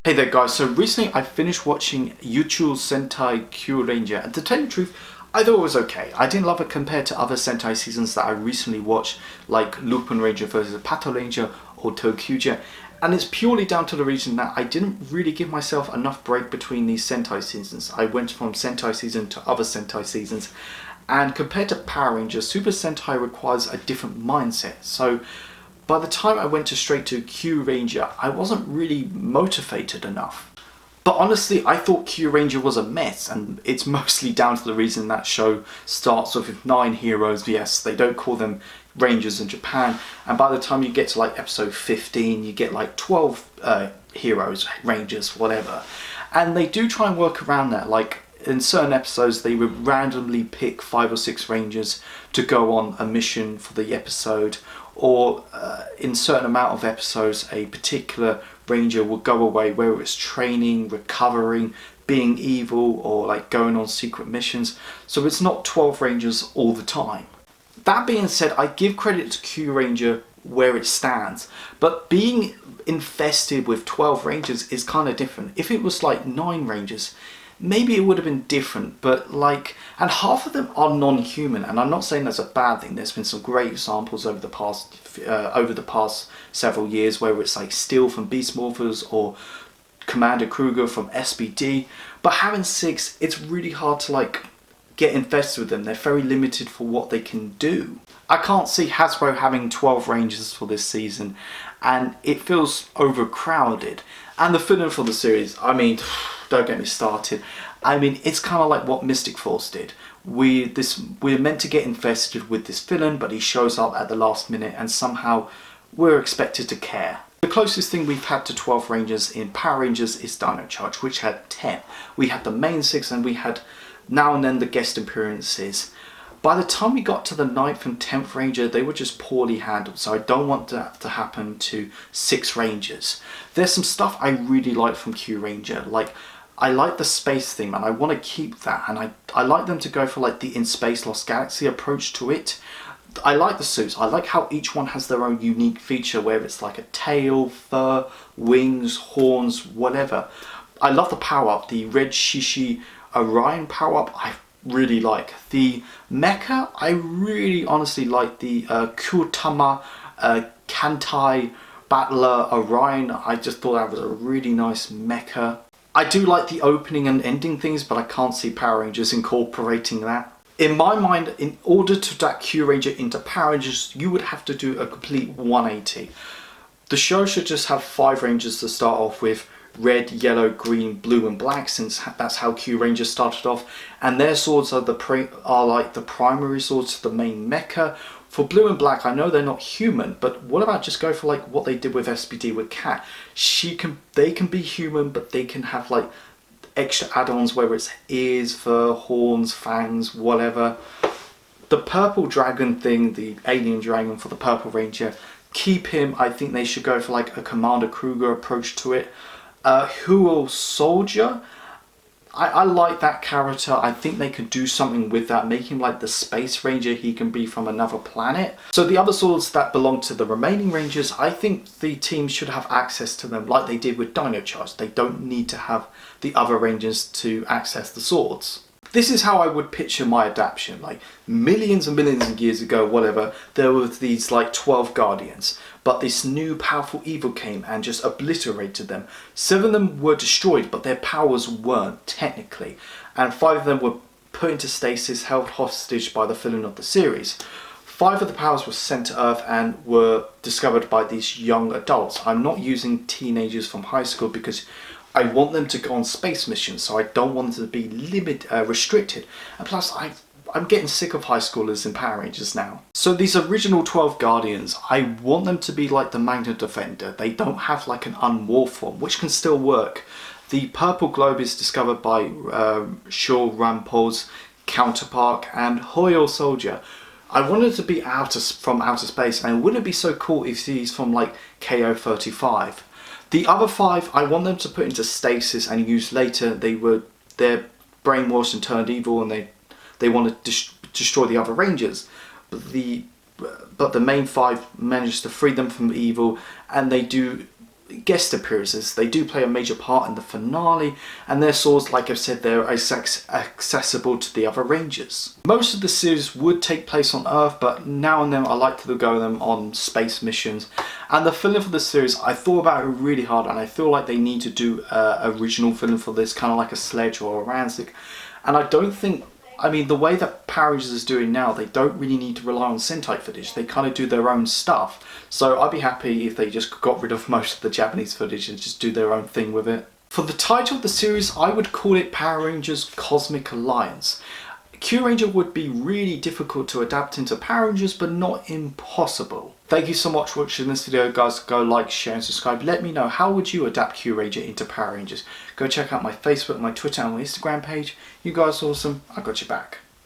Hey there guys, so recently I finished watching YouTube's Sentai Kyuranger, and to tell you the truth, I thought it was okay. I didn't love it compared to other Sentai seasons that I recently watched, like Lupin Ranger vs. Pato Ranger or Tokyuja, and it's purely down to the reason that I didn't really give myself enough break between these Sentai seasons. I went from Sentai season to other Sentai seasons, and compared to Power Rangers, Super Sentai requires a different mindset. So by the time I went straight to Kyuranger, I wasn't really motivated enough. But honestly, I thought Kyuranger was a mess, and it's mostly down to the reason that show starts off with 9 heroes. Yes, they don't call them Rangers in Japan, and by the time you get to like episode 15, you get like 12 heroes, Rangers, whatever. And they do try and work around that, like in certain episodes they would randomly pick 5 or 6 Rangers to go on a mission for the episode, or in certain amount of episodes a particular Ranger will go away, whether it's training, recovering, being evil, or like going on secret missions. So it's not 12 Rangers all the time. That being said, I give credit to Kyuranger where it stands, but being infested with 12 Rangers is kind of different. If it was like 9 Rangers, maybe it would have been different, but like, and half of them are non-human, and I'm not saying that's a bad thing. There's been some great examples over the past several years, whether it's like Steel from Beast Morphers or Commander Kruger from SBD, but having 6, it's really hard to like get invested with them. They're very limited for what they can do. I can't see Hasbro having 12 Rangers for this season, and it feels overcrowded. And the villain for the series, I mean, don't get me started. I mean, it's kind of like what Mystic Force did. We're meant to get invested with this villain, but he shows up at the last minute, and somehow we're expected to care. The closest thing we've had to 12 Rangers in Power Rangers is Dino Charge, which had 10. We had the main 6, and we had now and then the guest appearances. By the time we got to the 9th and 10th Ranger, they were just poorly handled, so I don't want that to happen to 6 Rangers. There's some stuff I really like from Kyuranger, like I like the space theme and I want to keep that, and I like them to go for like the In Space Lost Galaxy approach to it. I like the suits. I like how each one has their own unique feature, whether it's like a tail, fur, wings, horns, whatever. I love the power-up, the Red Shishi Orion power-up. I really like the mecha. I really honestly like the Kurtama Kantai Battler Orion. I just thought that was a really nice mecha. I do like the opening and ending things, but I can't see Power Rangers incorporating that. In my mind, in order to adapt Kyuranger into Power Rangers, you would have to do a complete 180. The show should just have 5 Rangers to start off with: red, yellow, green, blue and black, since that's how Kyuranger started off, and their swords are like the primary swords to the main mecha. For blue and black, I know they're not human, but what about just go for like what they did with SBD with Kat? They can be human, but they can have like extra add-ons, whether it's ears, fur, horns, fangs, whatever. The purple dragon thing, the alien dragon for the Purple Ranger, keep him. I think they should go for like a Commander Kruger approach to it. Huo Soldier, I like that character. I think they could do something with that, make him like the Space Ranger. He can be from another planet. So the other swords that belong to the remaining Rangers, I think the team should have access to them like they did with Dino Charge. They don't need to have the other Rangers to access the swords. This is how I would picture my adaptation. Like millions and millions of years ago, whatever, there were these like 12 Guardians, but this new powerful evil came and just obliterated them. 7 of them were destroyed, but their powers weren't technically, and 5 of them were put into stasis, held hostage by the villain of the series. 5 of the powers were sent to Earth and were discovered by these young adults. I'm not using teenagers from high school because I want them to go on space missions, so I don't want them to be restricted. And plus, I'm getting sick of high schoolers in Power Rangers now. So these original 12 Guardians, I want them to be like the Magna Defender. They don't have like an unmorphed form, which can still work. The purple globe is discovered by Shaw Rampol's counterpart and Hoyo Soldier. I wanted to be from outer space, and wouldn't it be so cool if he's from like KO-35? The other 5, I want them to put into stasis and use later. They're brainwashed and turned evil, and they want to destroy the other Rangers. But the main 5 manage to free them from evil, and they do guest appearances. They do play a major part in the finale, and their swords, like I've said, they're accessible to the other Rangers. Most of the series would take place on Earth, but now and then I like to go them on space missions. And the villain for the series, I thought about it really hard, and I feel like they need to do an original villain for this, kind of like a Sledge or a Ranzig. And I don't think, I mean, the way that Power Rangers is doing now, they don't really need to rely on Sentai footage. They kind of do their own stuff. So I'd be happy if they just got rid of most of the Japanese footage and just do their own thing with it. For the title of the series, I would call it Power Rangers Cosmic Alliance. Kyuranger would be really difficult to adapt into Power Rangers, but not impossible. Thank you so much for watching this video, guys. Go like, share and subscribe. Let me know, how would you adapt Kyuranger into Power Rangers? Go check out my Facebook, my Twitter and my Instagram page. You guys are awesome. I got your back.